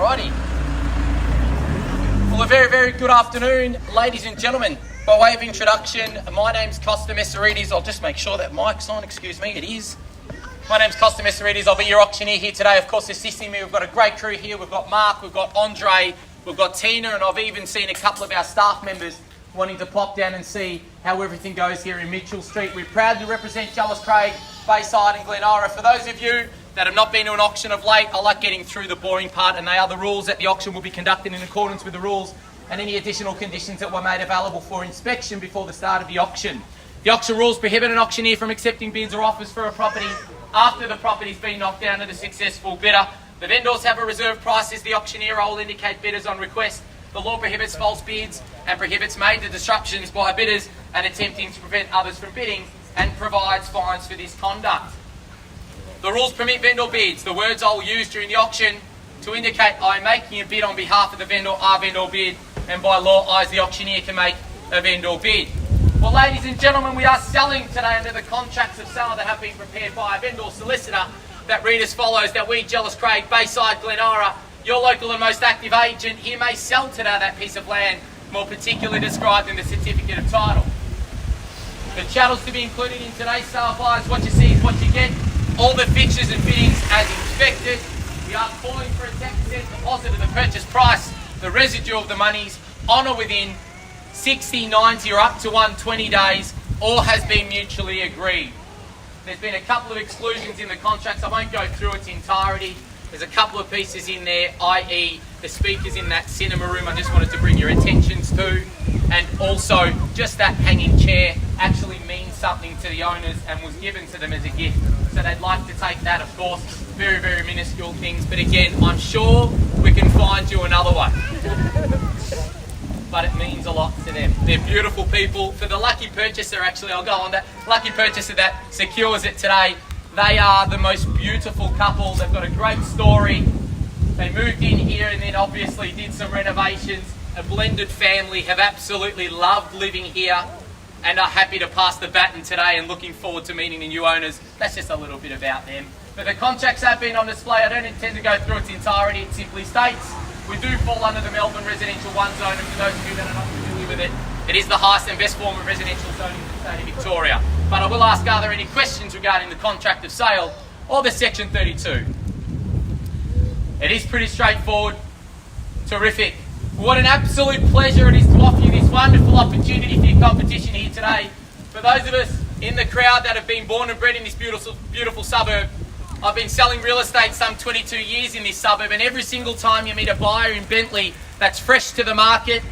Alrighty. Well, a very, very good afternoon, ladies and gentlemen. By way of introduction, my name's Kosta Mesaritis. I'll just make sure that mic's on, excuse me, it is. My name's Kosta Mesaritis. I'll be your auctioneer here today. Of course, assisting me, we've got a great crew here. We've got Mark, we've got Andre, we've got Tina, and I've even seen a couple of our staff members wanting to pop down and see how everything goes here in Mitchell Street. We proudly represent Jellis, Craig, Bayside and Glenara. For those of you that have not been to an auction of late, I like getting through the boring part, and they are the rules that the auction will be conducted in accordance with the rules and any additional conditions that were made available for inspection before the start of the auction. The auction rules prohibit an auctioneer from accepting bids or offers for a property after the property's been knocked down to the successful bidder. The vendors have a reserve price as the auctioneer will indicate bidders on request. The law prohibits false bids and prohibits major disruptions by bidders and attempting to prevent others from bidding, and provides fines for this conduct. The rules permit vendor bids. The words I will use during the auction to indicate I am making a bid on behalf of the vendor are vendor bid, and by law I as the auctioneer can make a vendor bid. Well, ladies and gentlemen, we are selling today under the contracts of sale that have been prepared by a vendor solicitor that read as follows: that we, Jellis, Craig, Bayside, Glenara, your local and most active agent here, may sell today that piece of land, more particularly described in the certificate of title. The chattels to be included in today's sale, buyers, what you see is what you get. All the fixtures and fittings as inspected. We are calling for a 10% deposit of the purchase price. The residue of the monies on or within 60, 90 or up to 120 days, or has been mutually agreed. There's been a couple of exclusions in the contracts. I won't go through its entirety. There's a couple of pieces in there, i.e. the speakers in that cinema room I just wanted to bring your attentions to, and also just that hanging chair actually means something to the owners and was given to them as a gift. So they'd like to take that, of course. Very, very minuscule things, but again, I'm sure we can find you another one. But it means a lot to them. They're beautiful people. For the lucky purchaser, actually, I'll go on that. Lucky purchaser that secures it today, they are the most beautiful couple. They've got a great story. They moved in here and then obviously did some renovations. A blended family, have absolutely loved living here and are happy to pass the baton today and looking forward to meeting the new owners. That's just a little bit about them. But the contracts have been on display. I don't intend to go through its entirety. It simply states we do fall under the Melbourne Residential 1 zone, and for those of you that are not familiar with it, it is the highest and best form of residential zoning in the state of Victoria. But I will ask, are there any questions regarding the contract of sale or the Section 32? It is pretty straightforward. Terrific. What an absolute pleasure it is to offer you this wonderful opportunity for your competition here today. For those of us in the crowd that have been born and bred in this beautiful suburb, I've been selling real estate some 22 years in this suburb, and every single time you meet a buyer in Bentleigh that's fresh to the market,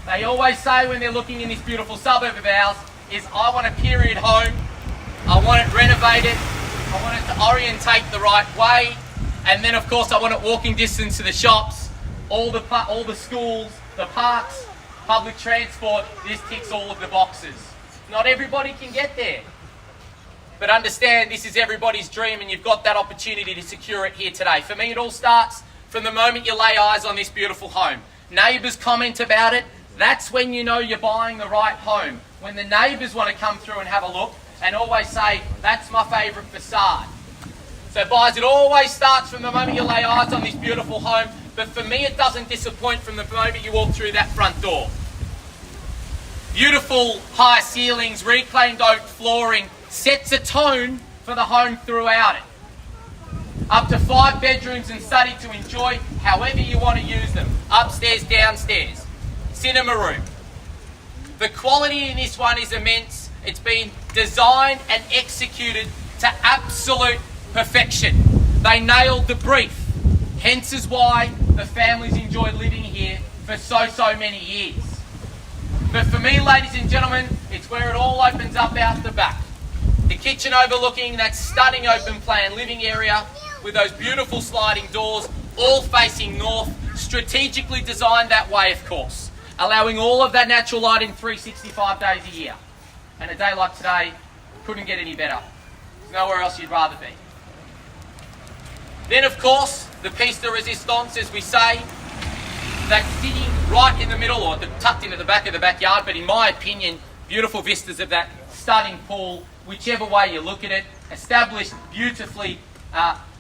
they always say when they're looking in this beautiful suburb of ours is, I want a period home, I want it renovated, I want it to orientate the right way, and then of course I want it walking distance to the shops, all the schools, the parks, public transport. This ticks all of the boxes. Not everybody can get there. But understand, this is everybody's dream, and you've got that opportunity to secure it here today. For me, it all starts from the moment you lay eyes on this beautiful home. Neighbours comment about it. That's when you know you're buying the right home. When the neighbours want to come through and have a look and always say, that's my favourite facade. So buyers, it always starts from the moment you lay eyes on this beautiful home. But for me, it doesn't disappoint from the moment you walk through that front door. Beautiful high ceilings, reclaimed oak flooring, sets a tone for the home throughout it. Up to 5 bedrooms and study to enjoy however you want to use them. Upstairs, downstairs. Cinema room. The quality in this one is immense. It's been designed and executed to absolute perfection. They nailed the brief. Hence is why the families enjoyed living here for so many years. But for me, ladies and gentlemen, it's where it all opens up out the back. The kitchen overlooking that stunning open plan living area with those beautiful sliding doors, all facing north, strategically designed that way, of course, allowing all of that natural light in 365 days a year. And a day like today couldn't get any better. There's nowhere else you'd rather be. Then, of course, the piece de resistance, as we say, that's sitting right in the middle or tucked into the back of the backyard, but in my opinion, beautiful vistas of that stunning pool, whichever way you look at it, established beautifully,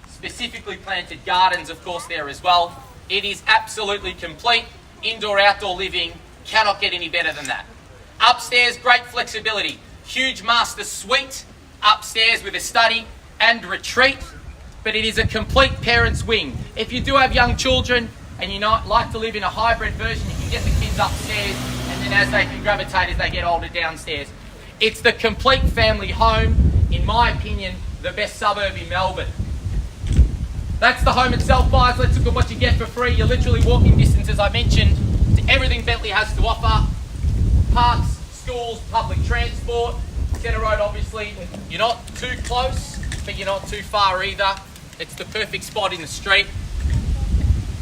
specifically planted gardens, of course, there as well. It is absolutely complete. Indoor-outdoor living cannot get any better than that. Upstairs, great flexibility. Huge master suite upstairs with a study and retreat, but it is a complete parent's wing. If you do have young children and you like to live in a hybrid version, you can get the kids upstairs, and then as they can gravitate as they get older, downstairs. It's the complete family home, in my opinion, the best suburb in Melbourne. That's the home itself, guys. Let's look at what you get for free. You're literally walking distance, as I mentioned, to everything Bentleigh has to offer. Parks, schools, public transport. centre road, obviously. You're not too close, but you're not too far either. It's the perfect spot in the street.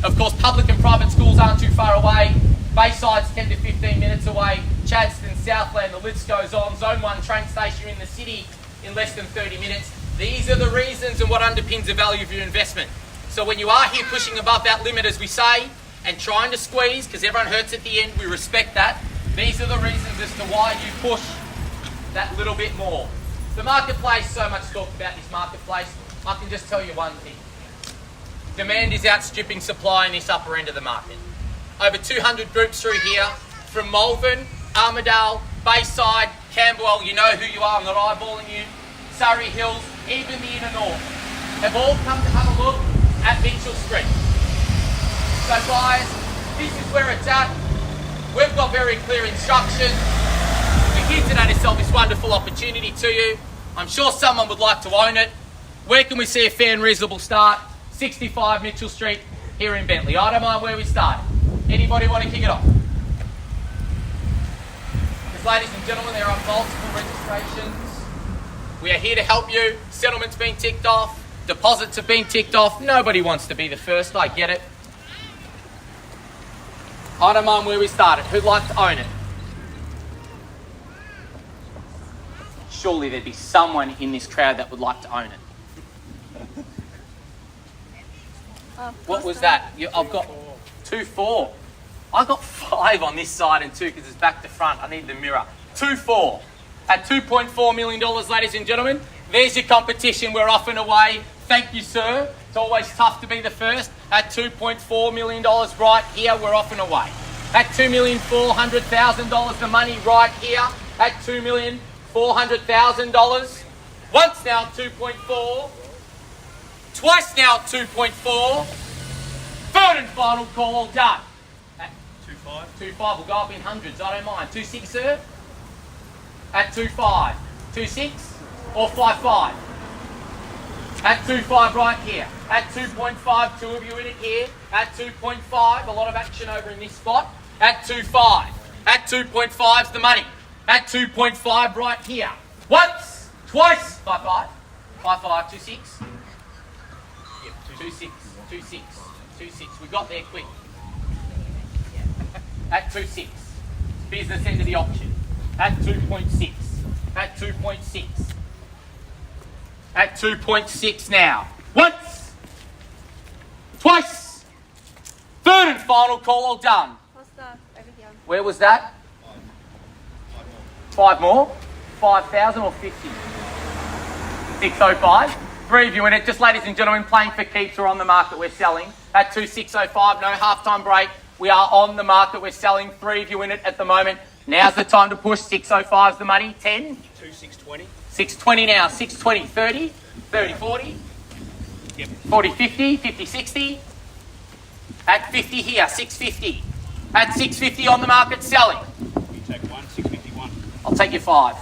Of course, public and private schools aren't too far away. Bayside's 10 to 15 minutes away. Chadstone, Southland, the list goes on. Zone 1 train station in the city in less than 30 minutes. These are the reasons and what underpins the value of your investment. So when you are here pushing above that limit, as we say, and trying to squeeze, because everyone hurts at the end, we respect that. These are the reasons as to why you push that little bit more. The marketplace, so much talk about this marketplace. I can just tell you one thing. Demand is outstripping supply in this upper end of the market. Over 200 groups through here, from Malvern, Armidale, Bayside, Camberwell, you know who you are, I'm not eyeballing you, Surrey Hills, even the inner north, have all come to have a look at Mitchell Street. So guys, this is where it's at. We've got very clear instructions. We're here today to sell this wonderful opportunity to you. I'm sure someone would like to own it. Where can we see a fair and reasonable start? 65 Mitchell Street here in Bentleigh. I don't mind where we start. Anybody want to kick it off? Because ladies and gentlemen, there are multiple registrations. We are here to help you. Settlement's been ticked off. Deposits have been ticked off. Nobody wants to be the first, I get it. I don't mind where we started. Who'd like to own it? Surely there'd be someone in this crowd that would like to own it. What was that? I've got 2-4. I got 5 on this side and 2 because it's back to front. I need the mirror. 2-4. At $2.4 million, ladies and gentlemen, there's your competition. We're off and away. Thank you, sir. It's always tough to be the first. At $2.4 million right here, we're off and away. At $2,400,000, the money right here. At $2,400,000. Once now, 2.4. Twice now, 2.4. Third and final call, all done. At 2.5. 2.5 will go up in hundreds, I don't mind. 2.6, sir? At 2.5. 2.6 or 5.5? At 2.5 right here. At 2.5, 2 of you in it here. At 2.5, a lot of action over in this spot. At 2.5. At 2.5's the money. At 2.5 right here. Once, twice, 5.5. 5.5, 2.6. 2.6, 2.6, 2.6. We got there quick. At 2.6. Business end of the auction. At 2.6. At 2.6. At 2.6 now. Once. Twice. Third and final call, all done. Kosta, over here. Where was that? 5 more? 5,000 or 50? 605. 3 of you in it. Just ladies and gentlemen, playing for keeps or on the market, we're selling. At 2,605, no halftime break. We are on the market, we're selling. 3 of you in it at the moment. Now's the time to push. 605's the money. 10? 2,620. 620 now. 620, 30? 30, 40? Yep. 40, 50, 50, 60. At 50 here, 650. At 650 on the market, selling. You take 1, 651. I'll take your 5.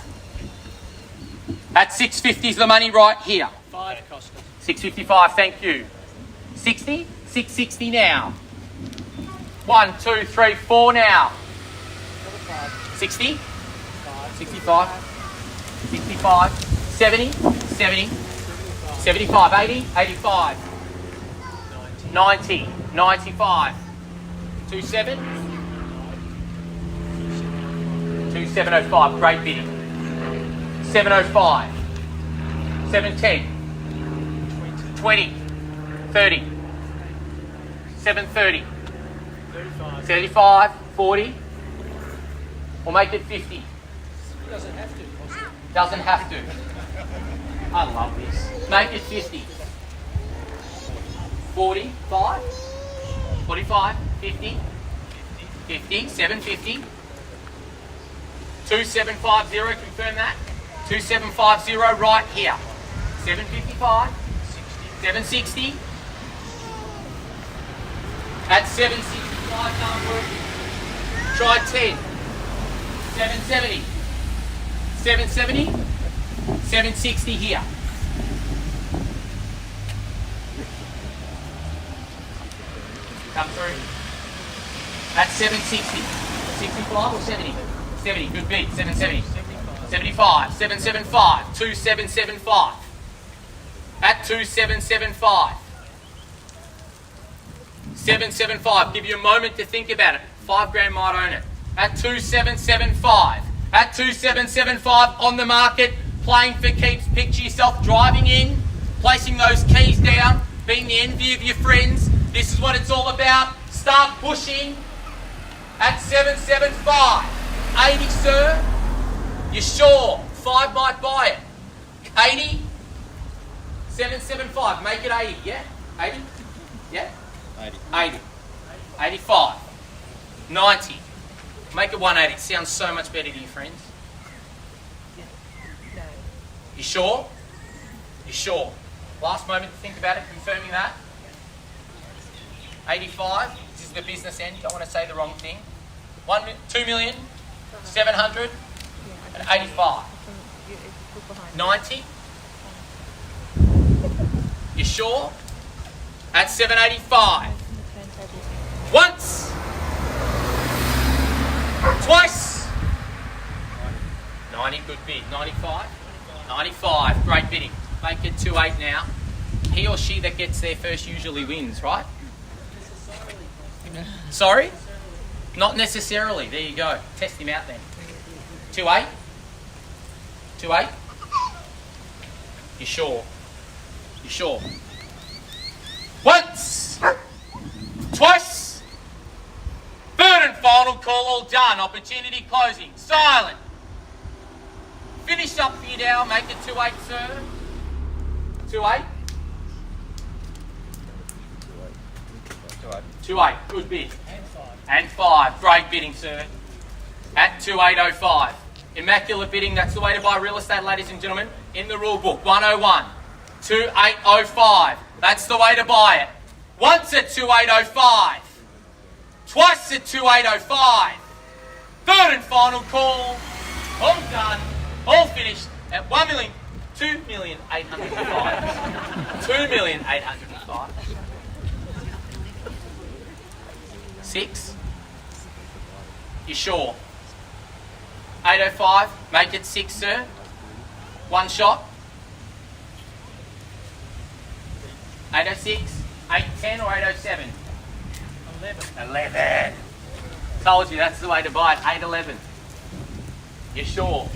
At 650 is the money right here. 5 Kosta. 655, thank you. 60, 660 now. 1, 2, 3, 4 now. 60, 65, 65, 70, 70, 75, 80, 85, 90, 95, 27, 2705, great bidding. 705, 710, 20, 30, 730, 35, 40, we'll make it 50. Doesn't have to. Doesn't have to. I love this. Make it 50. 45, 45, 50, 50, 750, 2750, confirm that. 2750 right here. 755, 760. At 765 can't work. Try 10. 770. 770. 760 here. Come through. At 760. 65 or 70? 70, good bid. 770. 75, 775, 2775. At 2775. 775. Give you a moment to think about it. 5 grand might own it. At 2775. At 2775 on the market, playing for keeps. Picture yourself driving in, placing those keys down, being the envy of your friends. This is what it's all about. Start pushing. At 775. 80, sir. You sure? 5 might buy it. 80. 775. Make it 80, yeah? 80? Yeah? 80. 85. 90. Make it 180. It sounds so much better to your friends. You sure? You sure? Last moment to think about it, confirming that. 85. This is the business end. Don't want to say the wrong thing. 2,785. 90. You sure? At 785. Once. Twice. 90, good bid. 95. 95, great bidding. Make it 2.8 now. He or she that gets there first usually wins, right? Sorry? Not necessarily. There you go. Test him out then. 2.8? 2.8? You sure? You sure? Once! Twice! Third and final call, all done. Opportunity closing. Silent. Finish up for you now. Make it 2.8, sir. 2.8? 2.8. Good bid. And 5. Great bidding, sir. At 2.805. Immaculate bidding. That's the way to buy real estate, ladies and gentlemen. In the rule book. 101. 2.805. That's the way to buy it. Once at 2.805. Twice at 2.805. Third and final call. All done. All finished at 2,805. 2,805. 6. You sure? 805. Make it 6, sir. One shot. 806. 810 or 807? 11. Told you that's the way to buy it. 811. You sure?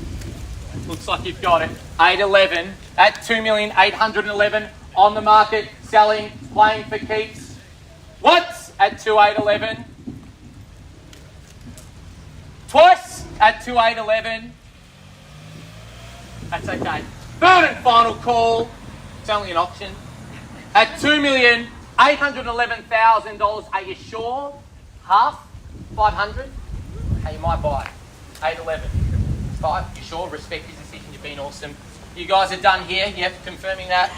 Looks like you've got it. 811 at 2,811 on the market, selling, playing for keeps. Once at 2,811. Twice at 2,811. That's okay. Third and final call. It's only an auction. At $2,811,000. Are you sure? Half? 500? Hey, you might buy it. 811. 5. You sure? Respect his decision. You've been awesome. You guys are done here. Yep, confirming that.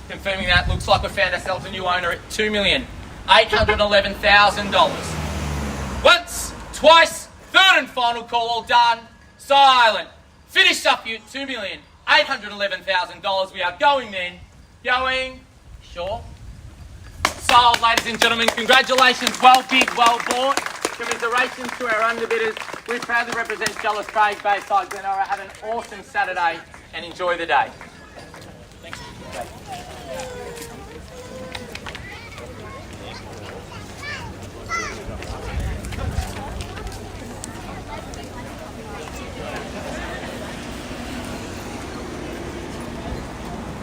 Confirming that. Looks like we found ourselves a new owner at $2,811,000. Once, twice, third and final call, all done. Silent. Finished up you at $2,811,000. We are going then. Going. Sure. Sold, ladies and gentlemen. Congratulations. Well bid, well bought. Commiserations to our underbidders. We proudly represent Jellis, Craig, Bayside, Glenora. Have an awesome Saturday and enjoy the day.